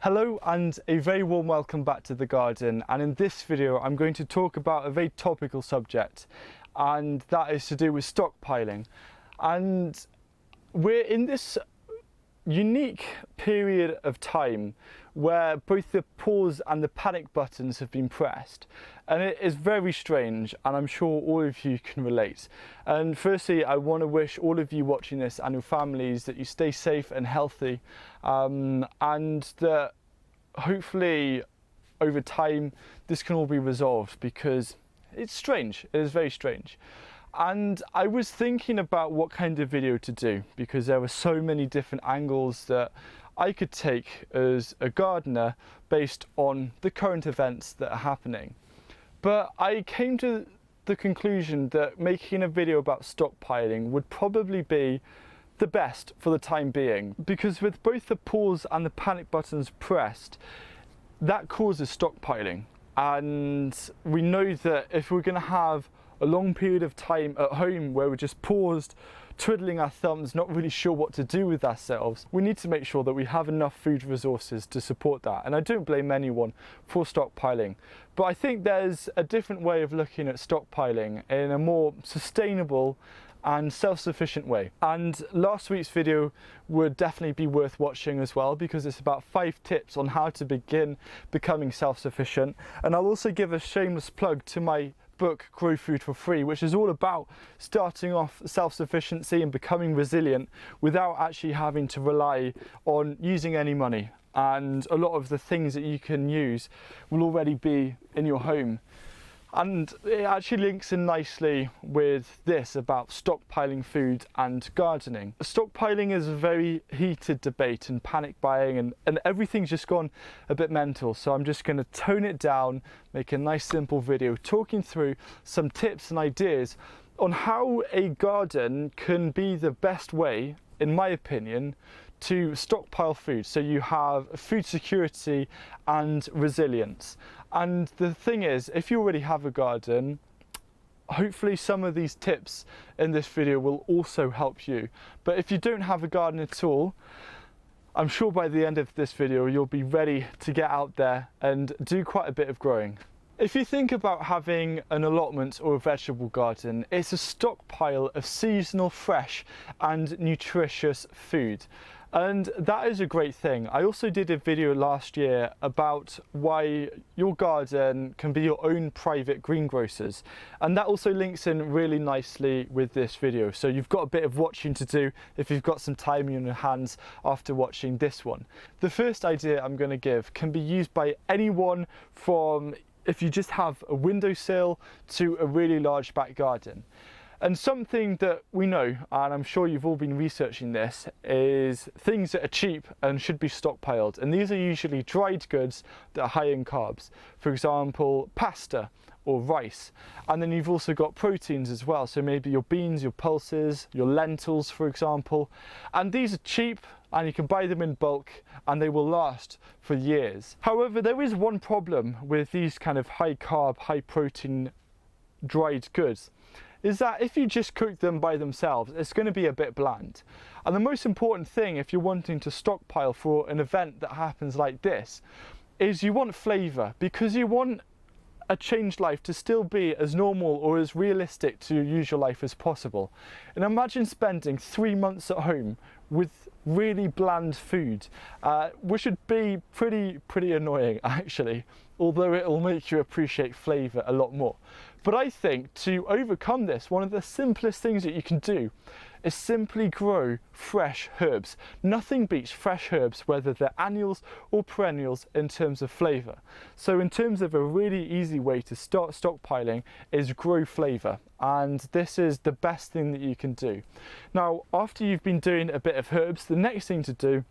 Hello and a very warm welcome back to the garden, and in this video I'm going to talk about a very topical subject, and that is to do with stockpiling. And we're in this unique period of time where both the pause and the panic buttons have been pressed, and it is very strange, and I'm sure all of you can relate. And firstly, I want to wish all of you watching this and your families that you stay safe and healthy, and that hopefully over time this can all be resolved, because it's strange. It is very strange. And I was thinking about what kind of video to do, because there were so many different angles that I could take as a gardener based on the current events that are happening. But I came to the conclusion that making a video about stockpiling would probably be the best for the time being, because with both the pause and the panic buttons pressed, that causes stockpiling. And we know that if we're going to have a long period of time at home where we're just paused, twiddling our thumbs, not really sure what to do with ourselves, we need to make sure that we have enough food resources to support that. And I don't blame anyone for stockpiling, but I think there's a different way of looking at stockpiling in a more sustainable and self-sufficient way. And last week's video would definitely be worth watching as well, because it's about 5 tips on how to begin becoming self-sufficient. And I'll also give a shameless plug to my book Grow Food for Free, which is all about starting off self-sufficiency and becoming resilient without actually having to rely on using any money. And a lot of the things that you can use will already be in your home. And it actually links in nicely with this about stockpiling food and gardening. Stockpiling is a very heated debate, and panic buying and everything's just gone a bit mental. So I'm just going to tone it down, make a nice simple video talking through some tips and ideas on how a garden can be the best way, in my opinion, to stockpile food, so you have food security and resilience. And the thing is, if you already have a garden, hopefully some of these tips in this video will also help you. But if you don't have a garden at all, I'm sure by the end of this video you'll be ready to get out there and do quite a bit of growing. If you think about having an allotment or a vegetable garden, it's a stockpile of seasonal, fresh and nutritious food. And that is a great thing. I also did a video last year about why your garden can be your own private greengrocers. And that also links in really nicely with this video. So you've got a bit of watching to do if you've got some time in your hands after watching this one. The first idea I'm going to give can be used by anyone, from if you just have a windowsill to a really large back garden. And something that we know, and I'm sure you've all been researching this, is things that are cheap and should be stockpiled. And these are usually dried goods that are high in carbs. For example, pasta or rice. And then you've also got proteins as well. So maybe your beans, your pulses, your lentils, for example. And these are cheap, and you can buy them in bulk and they will last for years. However, there is one problem with these kind of high carb, high protein dried goods, is that if you just cook them by themselves, it's going to be a bit bland. And the most important thing, if you're wanting to stockpile for an event that happens like this, is you want flavour, because you want a changed life to still be as normal or as realistic to your usual life as possible. And imagine spending 3 months at home with really bland food, which would be pretty annoying actually, although it'll make you appreciate flavour a lot more. But I think to overcome this, one of the simplest things that you can do is simply grow fresh herbs. Nothing beats fresh herbs, whether they're annuals or perennials, in terms of flavour. So in terms of a really easy way to start stockpiling is grow flavour, and this is the best thing that you can do. Now, after you've been doing a bit of herbs, the next thing to do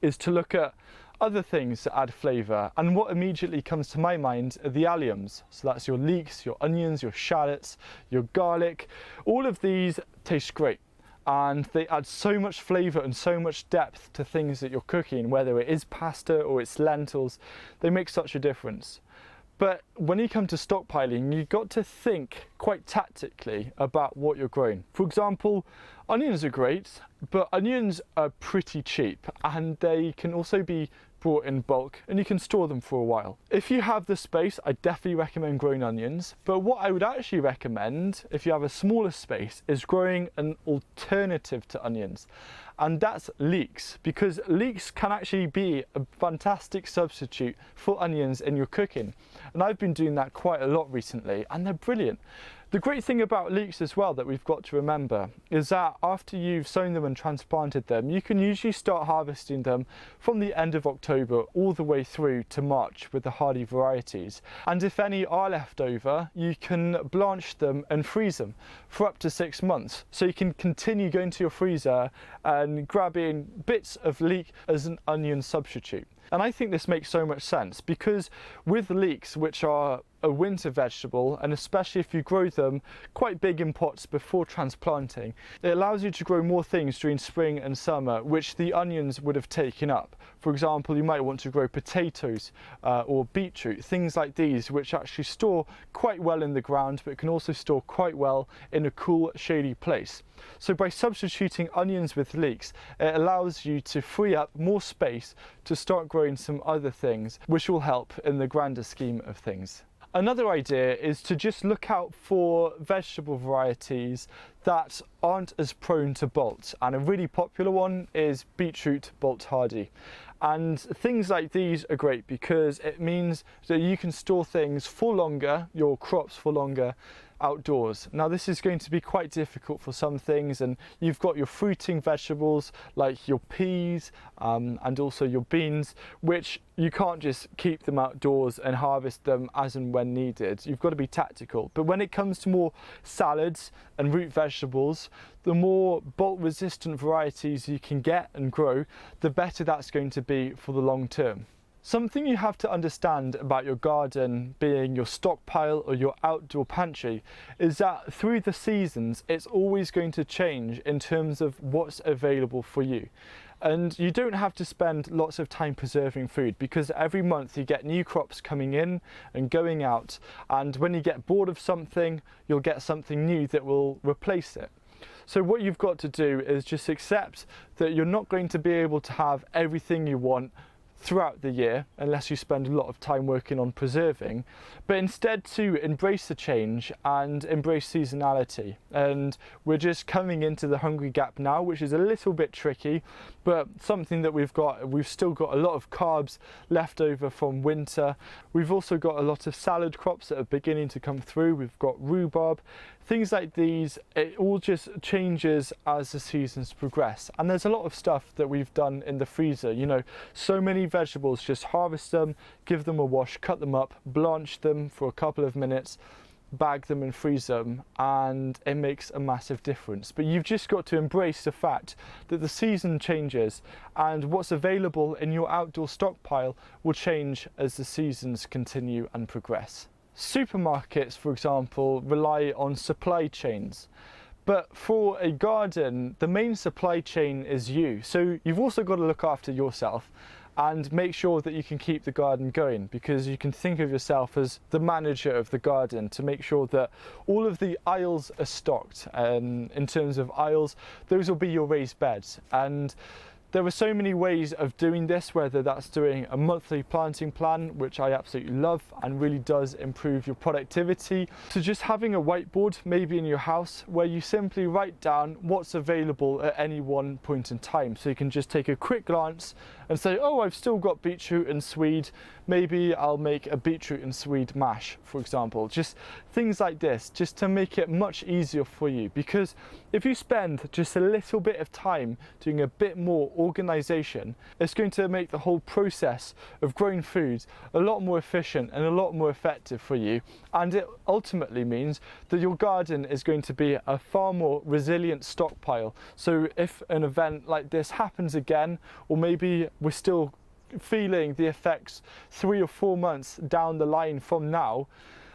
is to look at other things that add flavour, and what immediately comes to my mind are the alliums. So that's your leeks, your onions, your shallots, your garlic. All of these taste great, and they add so much flavour and so much depth to things that you're cooking, whether it is pasta or it's lentils. They make such a difference. But when you come to stockpiling, you've got to think quite tactically about what you're growing. For example, onions are great, but onions are pretty cheap, and they can also be brought in bulk and you can store them for a while. If you have the space, I definitely recommend growing onions, but what I would actually recommend if you have a smaller space is growing an alternative to onions, and that's leeks, because leeks can actually be a fantastic substitute for onions in your cooking, and I've been doing that quite a lot recently and they're brilliant. The great thing about leeks as well that we've got to remember is that after you've sown them and transplanted them, you can usually start harvesting them from the end of October all the way through to March with the hardy varieties. And if any are left over, you can blanch them and freeze them for up to 6 months. So you can continue going to your freezer and grabbing bits of leek as an onion substitute. And I think this makes so much sense because with leeks, which are a winter vegetable, and especially if you grow them quite big in pots before transplanting, it allows you to grow more things during spring and summer which the onions would have taken up. For example, you might want to grow potatoes or beetroot, things like these which actually store quite well in the ground but can also store quite well in a cool, shady place. So by substituting onions with leeks, it allows you to free up more space to start growing some other things which will help in the grander scheme of things. Another idea is to just look out for vegetable varieties that aren't as prone to bolt, and a really popular one is beetroot bolt hardy. And things like these are great because it means that you can store things for longer, your crops for longer, outdoors. Now this is going to be quite difficult for some things, and you've got your fruiting vegetables like your peas and also your beans, which you can't just keep them outdoors and harvest them as and when needed. You've got to be tactical. But when it comes to more salads and root vegetables, the more bolt resistant varieties you can get and grow, the better that's going to be for the long term. Something you have to understand about your garden being your stockpile or your outdoor pantry is that through the seasons it's always going to change in terms of what's available for you. And you don't have to spend lots of time preserving food because every month you get new crops coming in and going out, and when you get bored of something, you'll get something new that will replace it. So what you've got to do is just accept that you're not going to be able to have everything you want throughout the year unless you spend a lot of time working on preserving, but instead to embrace the change and embrace seasonality. And we're just coming into the hungry gap now, which is a little bit tricky, but something that we've still got a lot of carbs left over from winter. We've also got a lot of salad crops that are beginning to come through. We've got rhubarb, things like these. It all just changes as the seasons progress, and there's a lot of stuff that we've done in the freezer. You know, so many vegetables, just harvest them, give them a wash, cut them up, blanch them for a couple of minutes, bag them and freeze them, and it makes a massive difference. But you've just got to embrace the fact that the season changes and what's available in your outdoor stockpile will change as the seasons continue and progress. Supermarkets, for example, rely on supply chains. But for a garden, the main supply chain is you. So you've also got to look after yourself and make sure that you can keep the garden going, because you can think of yourself as the manager of the garden to make sure that all of the aisles are stocked. In terms of aisles, those will be your raised beds. And there are so many ways of doing this, whether that's doing a monthly planting plan, which I absolutely love and really does improve your productivity, to just having a whiteboard maybe in your house where you simply write down what's available at any one point in time. So you can just take a quick glance and say, oh, I've still got beetroot and swede, maybe I'll make a beetroot and swede mash, for example. Just things like this, just to make it much easier for you. Because if you spend just a little bit of time doing a bit more organization, it's going to make the whole process of growing food a lot more efficient and a lot more effective for you. And it ultimately means that your garden is going to be a far more resilient stockpile. So if an event like this happens again, or maybe we're still feeling the effects 3 or 4 months down the line from now,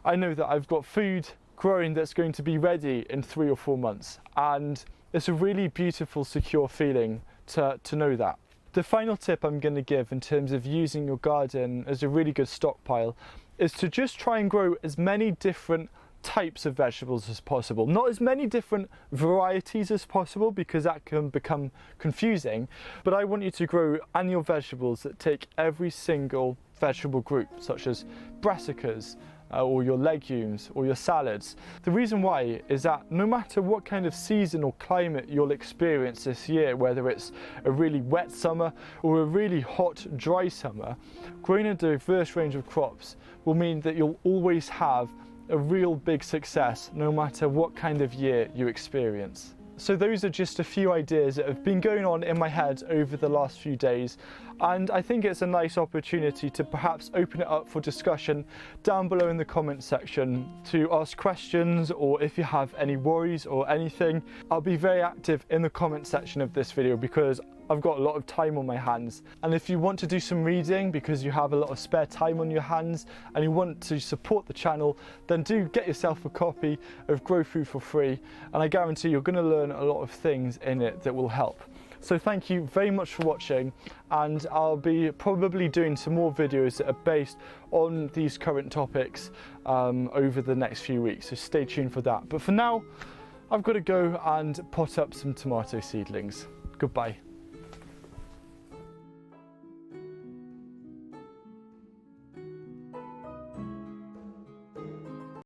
I know that I've got food growing that's going to be ready in 3 or 4 months. And it's a really beautiful, secure feeling to know that. The final tip I'm going to give in terms of using your garden as a really good stockpile is to just try and grow as many different types of vegetables as possible. Not as many different varieties as possible because that can become confusing, but I want you to grow annual vegetables that take every single vegetable group, such as brassicas, or your legumes or your salads. The reason why is that no matter what kind of season or climate you'll experience this year, whether it's a really wet summer or a really hot, dry summer, growing a diverse range of crops will mean that you'll always have a real big success no matter what kind of year you experience. So those are just a few ideas that have been going on in my head over the last few days, and I think it's a nice opportunity to perhaps open it up for discussion down below in the comment section, to ask questions, or if you have any worries or anything. I'll be very active in the comment section of this video because I've got a lot of time on my hands, and if you want to do some reading because you have a lot of spare time on your hands and you want to support the channel, then do get yourself a copy of Grow Food for free, and I guarantee you're going to learn a lot of things in it that will help. So thank you very much for watching, and I'll be probably doing some more videos that are based on these current topics over the next few weeks, so stay tuned for that. But for now, I've got to go and pot up some tomato seedlings. Goodbye.